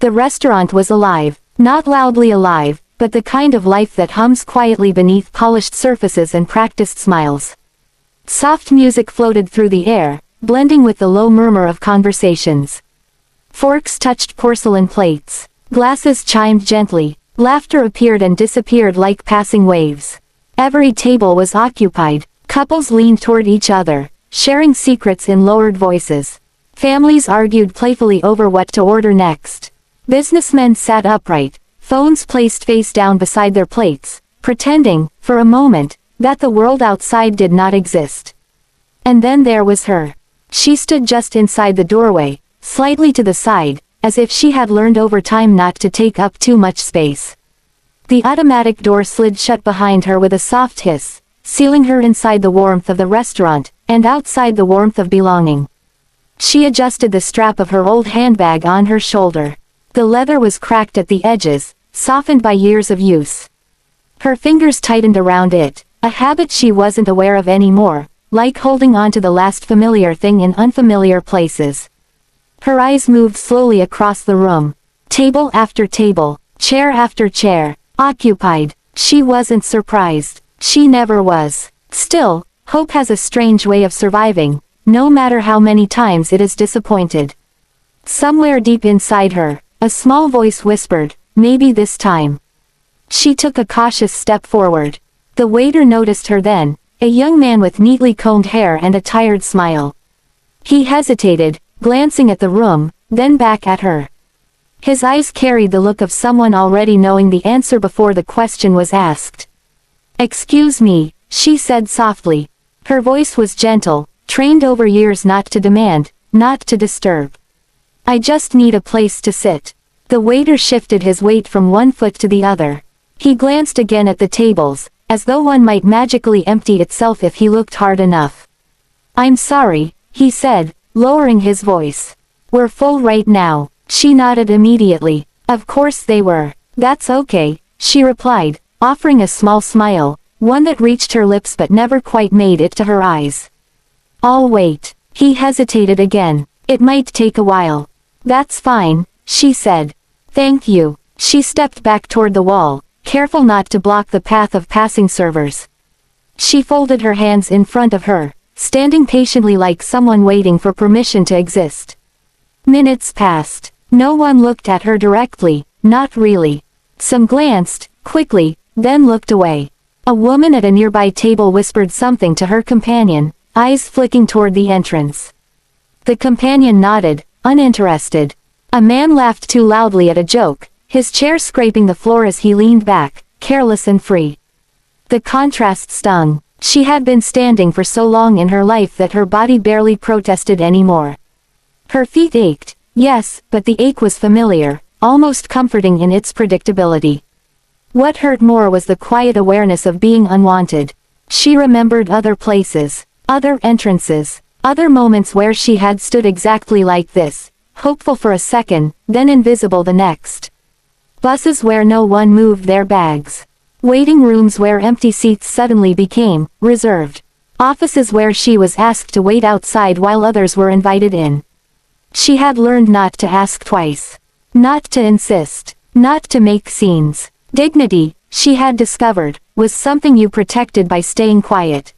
The restaurant was alive, not loudly alive, but the kind of life that hums quietly beneath polished surfaces and practiced smiles. Soft music floated through the air, blending with the low murmur of conversations. Forks touched porcelain plates. Glasses chimed gently. Laughter appeared and disappeared like passing waves. Every table was occupied. Couples leaned toward each other, sharing secrets in lowered voices. Families argued playfully over what to order next. Businessmen sat upright, phones placed face down beside their plates, pretending, for a moment, that the world outside did not exist. And then there was her. She stood just inside the doorway, slightly to the side, as if she had learned over time not to take up too much space. The automatic door slid shut behind her with a soft hiss, sealing her inside the warmth of the restaurant, and outside the warmth of belonging. She adjusted the strap of her old handbag on her shoulder. The leather was cracked at the edges, softened by years of use. Her fingers tightened around it, a habit she wasn't aware of anymore, like holding on to the last familiar thing in unfamiliar places. Her eyes moved slowly across the room. Table after table, chair after chair, occupied. She wasn't surprised. She never was. Still, hope has a strange way of surviving, no matter how many times it is disappointed. Somewhere deep inside her, a small voice whispered, "Maybe this time." She took a cautious step forward. The waiter noticed her then, a young man with neatly combed hair and a tired smile. He hesitated, glancing at the room, then back at her. His eyes carried the look of someone already knowing the answer before the question was asked. "Excuse me," she said softly. Her voice was gentle, trained over years not to demand, not to disturb. "I just need a place to sit." The waiter shifted his weight from one foot to the other. He glanced again at the tables, as though one might magically empty itself if he looked hard enough. "I'm sorry," he said, lowering his voice. "We're full right now." She nodded immediately. Of course they were. "That's okay," she replied, offering a small smile, one that reached her lips but never quite made it to her eyes. "I'll wait." He hesitated again. "It might take a while." "That's fine," she said. "Thank you." She stepped back toward the wall, careful not to block the path of passing servers. She folded her hands in front of her, standing patiently like someone waiting for permission to exist. Minutes passed. No one looked at her directly, not really. Some glanced, quickly, then looked away. A woman at a nearby table whispered something to her companion, eyes flicking toward the entrance. The companion nodded, uninterested. A man laughed too loudly at a joke, his chair scraping the floor as he leaned back, careless and free. The contrast stung. She had been standing for so long in her life that her body barely protested anymore. Her feet ached, yes, but the ache was familiar, almost comforting in its predictability. What hurt more was the quiet awareness of being unwanted. She remembered other places, other entrances, other moments where she had stood exactly like this, hopeful for a second, then invisible the next. Buses where no one moved their bags. Waiting rooms where empty seats suddenly became reserved. Offices where she was asked to wait outside while others were invited in. She had learned not to ask twice. Not to insist. Not to make scenes. Dignity, she had discovered, was something you protected by staying quiet.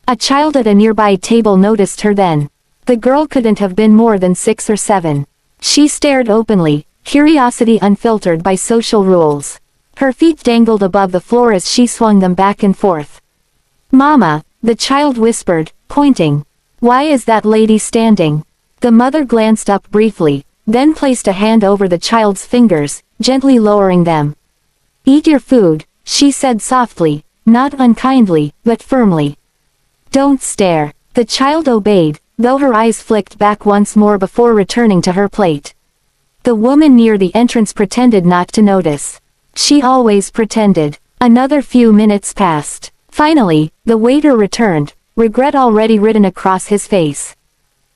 A child at a nearby table noticed her then. The girl couldn't have been more than 6 or 7. She stared openly, curiosity unfiltered by social rules. Her feet dangled above the floor as she swung them back and forth. "Mama," the child whispered, pointing. "Why is that lady standing?" The mother glanced up briefly, then placed a hand over the child's fingers, gently lowering them. "Eat your food," she said softly, not unkindly, but firmly. "Don't stare." The child obeyed, though her eyes flicked back once more before returning to her plate. The woman near the entrance pretended not to notice. She always pretended. Another few minutes passed. Finally, the waiter returned, regret already written across his face.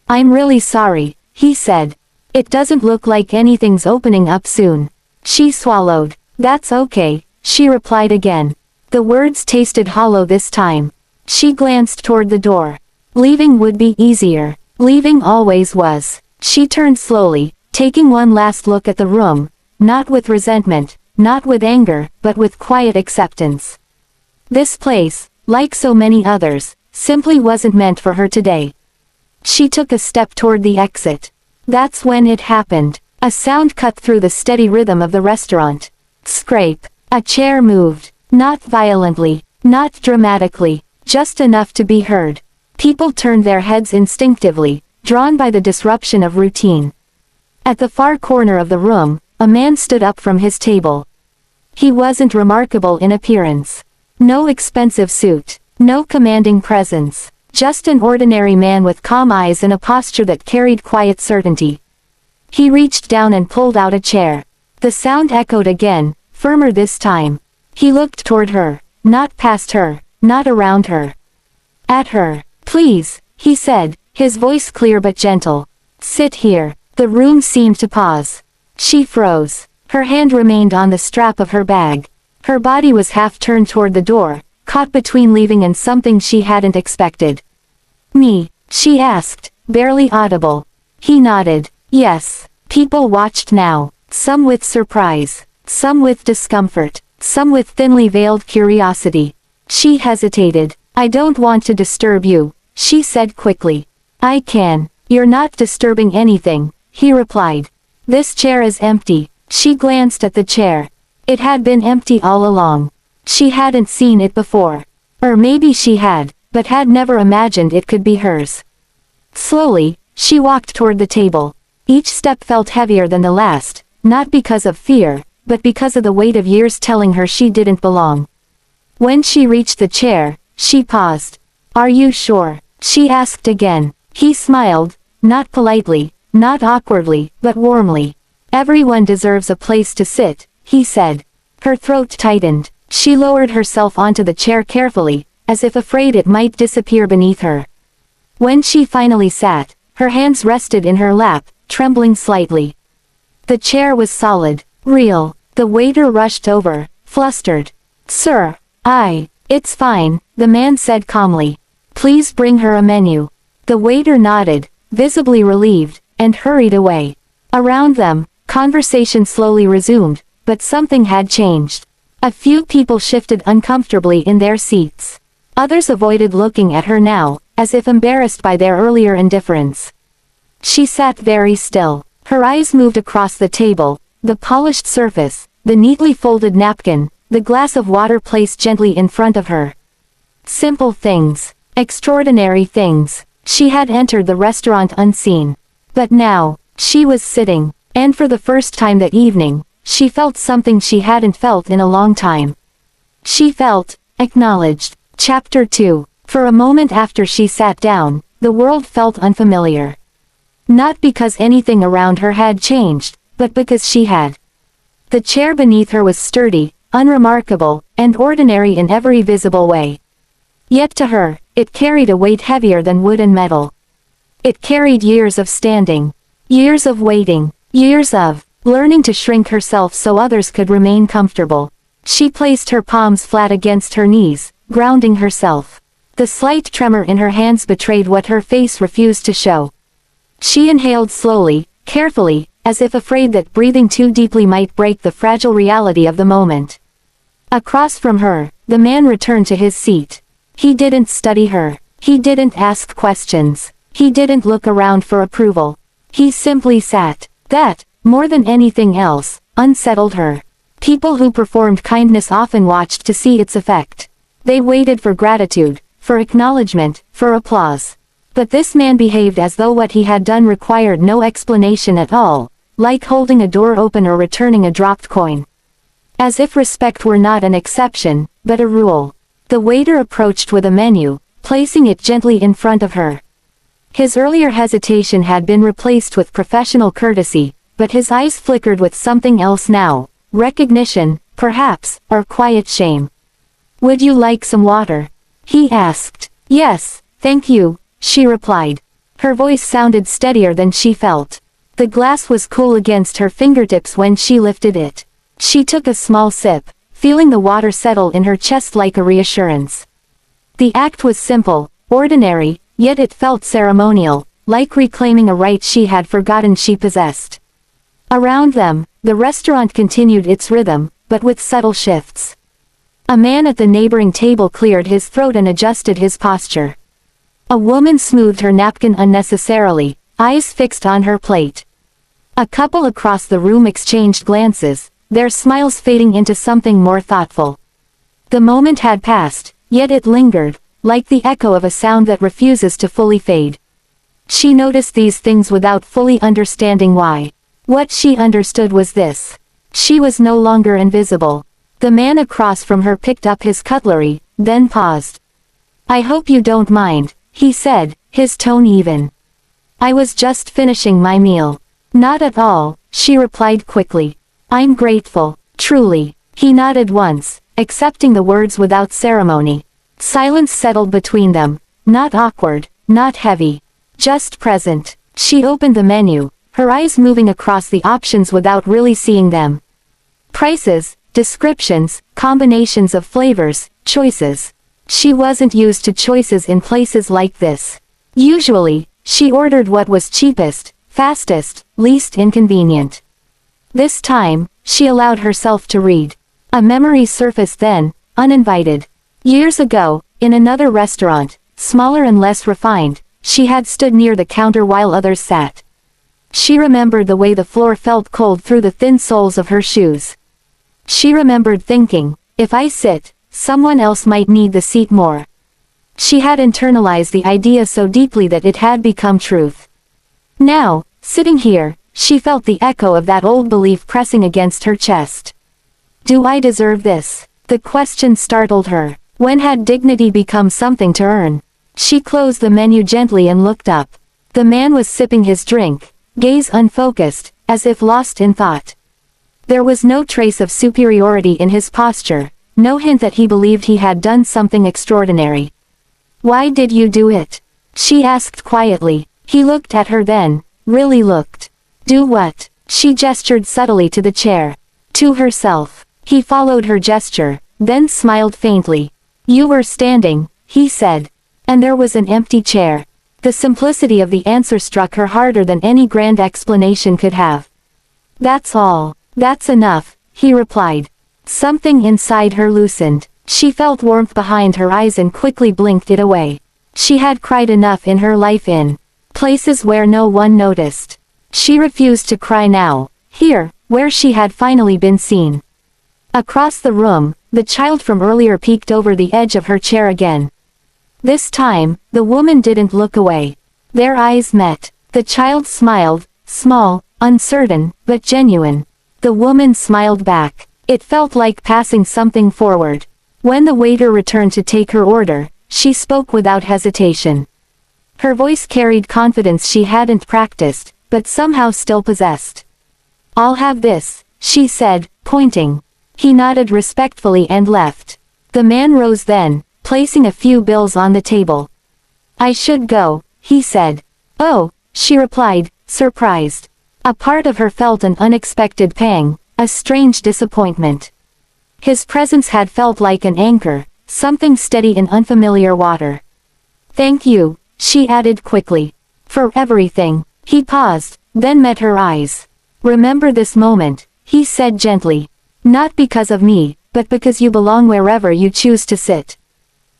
"I'm really sorry," he said. "It doesn't look like anything's opening up soon." She swallowed. "That's okay," she replied again. The words tasted hollow this time. She glanced toward the door. Leaving would be easier. Leaving always was. She turned slowly, taking one last look at the room, not with resentment, not with anger, but with quiet acceptance. This place, like so many others, simply wasn't meant for her today. She took a step toward the exit. That's when it happened. A sound cut through the steady rhythm of the restaurant. Scrape. A chair moved. Not violently, not dramatically, just enough to be heard. People turned their heads instinctively, drawn by the disruption of routine. At the far corner of the room, a man stood up from his table. He wasn't remarkable in appearance. No expensive suit, no commanding presence, just an ordinary man with calm eyes and a posture that carried quiet certainty. He reached down and pulled out a chair. The sound echoed again, firmer this time. He looked toward her, not past her, not around her. At her. Please, he said, his voice clear but gentle. Sit here. The room seemed to pause. She froze. Her hand remained on the strap of her bag. Her body was half turned toward the door, caught between leaving and something she hadn't expected. Me? She asked, barely audible. He nodded. Yes. People watched now, some with surprise, some with discomfort, some with thinly veiled curiosity. She hesitated. I don't want to disturb you, she said quickly. I can. You're not disturbing anything, he replied. This chair is empty. She glanced at the chair. It had been empty all along. She hadn't seen it before. Or maybe she had, but had never imagined it could be hers. Slowly, she walked toward the table. Each step felt heavier than the last, not because of fear, but because of the weight of years telling her she didn't belong. When she reached the chair, she paused. Are you sure? She asked again. He smiled, not politely, not awkwardly, but warmly. Everyone deserves a place to sit, he said. Her throat tightened. She lowered herself onto the chair carefully, as if afraid it might disappear beneath her. When she finally sat, her hands rested in her lap, trembling slightly. The chair was solid, real. The waiter rushed over, flustered. Sir, it's fine, the man said calmly. Please bring her a menu. The waiter nodded, visibly relieved, and hurried away. Around them, conversation slowly resumed, but something had changed. A few people shifted uncomfortably in their seats. Others avoided looking at her now, as if embarrassed by their earlier indifference. She sat very still. Her eyes moved across the table, the polished surface, the neatly folded napkin, the glass of water placed gently in front of her. Simple things. Extraordinary things. She had entered the restaurant unseen. But now, she was sitting, and for the first time that evening, she felt something she hadn't felt in a long time. She felt acknowledged. Chapter 2. For a moment after she sat down, the world felt unfamiliar. Not because anything around her had changed, but because she had. The chair beneath her was sturdy, unremarkable, and ordinary in every visible way. Yet to her, it carried a weight heavier than wood and metal. It carried years of standing, years of waiting, years of learning to shrink herself so others could remain comfortable. She placed her palms flat against her knees, grounding herself. The slight tremor in her hands betrayed what her face refused to show. She inhaled slowly, carefully, as if afraid that breathing too deeply might break the fragile reality of the moment. Across from her, the man returned to his seat. He didn't study her. He didn't ask questions. He didn't look around for approval. He simply sat. That, more than anything else, unsettled her. People who performed kindness often watched to see its effect. They waited for gratitude, for acknowledgement, for applause. But this man behaved as though what he had done required no explanation at all, like holding a door open or returning a dropped coin. As if respect were not an exception, but a rule. The waiter approached with a menu, placing it gently in front of her. His earlier hesitation had been replaced with professional courtesy, but his eyes flickered with something else now, recognition, perhaps, or quiet shame. Would you like some water? He asked. Yes, thank you, she replied. Her voice sounded steadier than she felt. The glass was cool against her fingertips when she lifted it. She took a small sip, feeling the water settle in her chest like a reassurance. The act was simple, ordinary, yet it felt ceremonial, like reclaiming a right she had forgotten she possessed. Around them, the restaurant continued its rhythm, but with subtle shifts. A man at the neighboring table cleared his throat and adjusted his posture. A woman smoothed her napkin unnecessarily, eyes fixed on her plate. A couple across the room exchanged glances, their smiles fading into something more thoughtful. The moment had passed, yet it lingered, like the echo of a sound that refuses to fully fade. She noticed these things without fully understanding why. What she understood was this. She was no longer invisible. The man across from her picked up his cutlery, then paused. "I hope you don't mind," he said, his tone even. "I was just finishing my meal." "Not at all," she replied quickly. "I'm grateful, truly." He nodded once, accepting the words without ceremony. Silence settled between them, not awkward, not heavy. Just present. She opened the menu, her eyes moving across the options without really seeing them. Prices, descriptions, combinations of flavors, choices. She wasn't used to choices in places like this. Usually, she ordered what was cheapest, fastest, least inconvenient. This time, she allowed herself to read. A memory surfaced then, uninvited. Years ago, in another restaurant, smaller and less refined, she had stood near the counter while others sat. She remembered the way the floor felt cold through the thin soles of her shoes. She remembered thinking, if I sit, someone else might need the seat more. She had internalized the idea so deeply that it had become truth. Now, sitting here, she felt the echo of that old belief pressing against her chest. Do I deserve this? The question startled her. When had dignity become something to earn? She closed the menu gently and looked up. The man was sipping his drink, gaze unfocused, as if lost in thought. There was no trace of superiority in his posture, no hint that he believed he had done something extraordinary. "Why did you do it?" she asked quietly. He looked at her then, really looked. "Do what?" She gestured subtly to the chair. To herself. He followed her gesture, then smiled faintly. "You were standing," he said. And there was an empty chair. The simplicity of the answer struck her harder than any grand explanation could have. "That's all. That's enough," he replied. Something inside her loosened. She felt warmth behind her eyes and quickly blinked it away. She had cried enough in her life in places where no one noticed. She refused to cry now, here, where she had finally been seen. Across the room, the child from earlier peeked over the edge of her chair again. This time, the woman didn't look away. Their eyes met. The child smiled, small, uncertain, but genuine. The woman smiled back. It felt like passing something forward. When the waiter returned to take her order, she spoke without hesitation. Her voice carried confidence she hadn't practiced, but somehow still possessed. "I'll have this," she said, pointing. He nodded respectfully and left. The man rose then, placing a few bills on the table. "I should go," he said. "Oh," she replied, surprised. A part of her felt an unexpected pang, a strange disappointment. His presence had felt like an anchor, something steady in unfamiliar water. "Thank you," she added quickly. "For everything." He paused, then met her eyes. "Remember this moment," he said gently. "Not because of me, but because you belong wherever you choose to sit."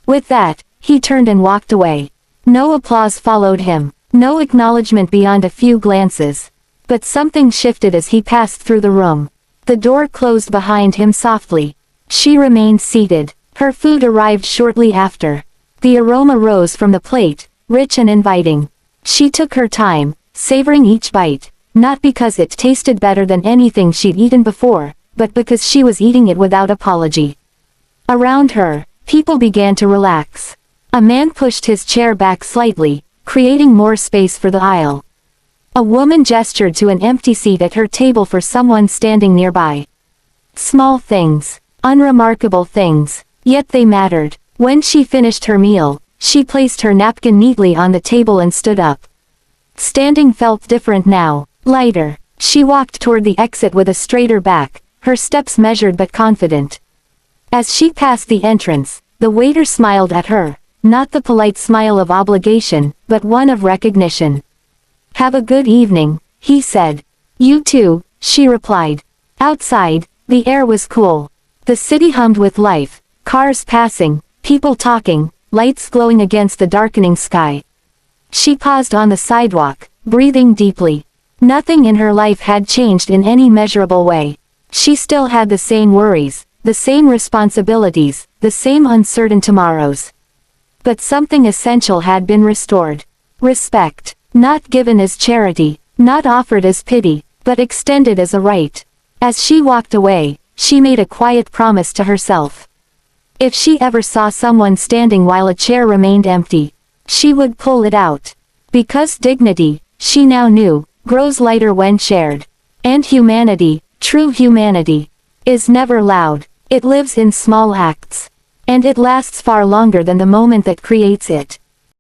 With that, he turned and walked away. No applause followed him, no acknowledgement beyond a few glances. But something shifted as he passed through the room. The door closed behind him softly. She remained seated. Her food arrived shortly after. The aroma rose from the plate, rich and inviting. She took her time, savoring each bite, not because it tasted better than anything she'd eaten before, but because she was eating it without apology. Around her, people began to relax. A man pushed his chair back slightly, creating more space for the aisle. A woman gestured to an empty seat at her table for someone standing nearby. Small things, unremarkable things, yet they mattered. When she finished her meal, she placed her napkin neatly on the table and stood up. Standing felt different now, lighter. She walked toward the exit with a straighter back, her steps measured but confident. As she passed the entrance, the waiter smiled at her, not the polite smile of obligation, but one of recognition. "Have a good evening," he said. "You too," she replied. Outside, the air was cool. The city hummed with life, cars passing, people talking, lights glowing against the darkening sky. She paused on the sidewalk, breathing deeply. Nothing in her life had changed in any measurable way. She still had the same worries, the same responsibilities, the same uncertain tomorrows. But something essential had been restored. Respect. Not given as charity, not offered as pity, but extended as a right. As she walked away, she made a quiet promise to herself. If she ever saw someone standing while a chair remained empty, she would pull it out. Because dignity, she now knew, grows lighter when shared. And humanity, true humanity, is never loud. It lives in small acts. And it lasts far longer than the moment that creates it.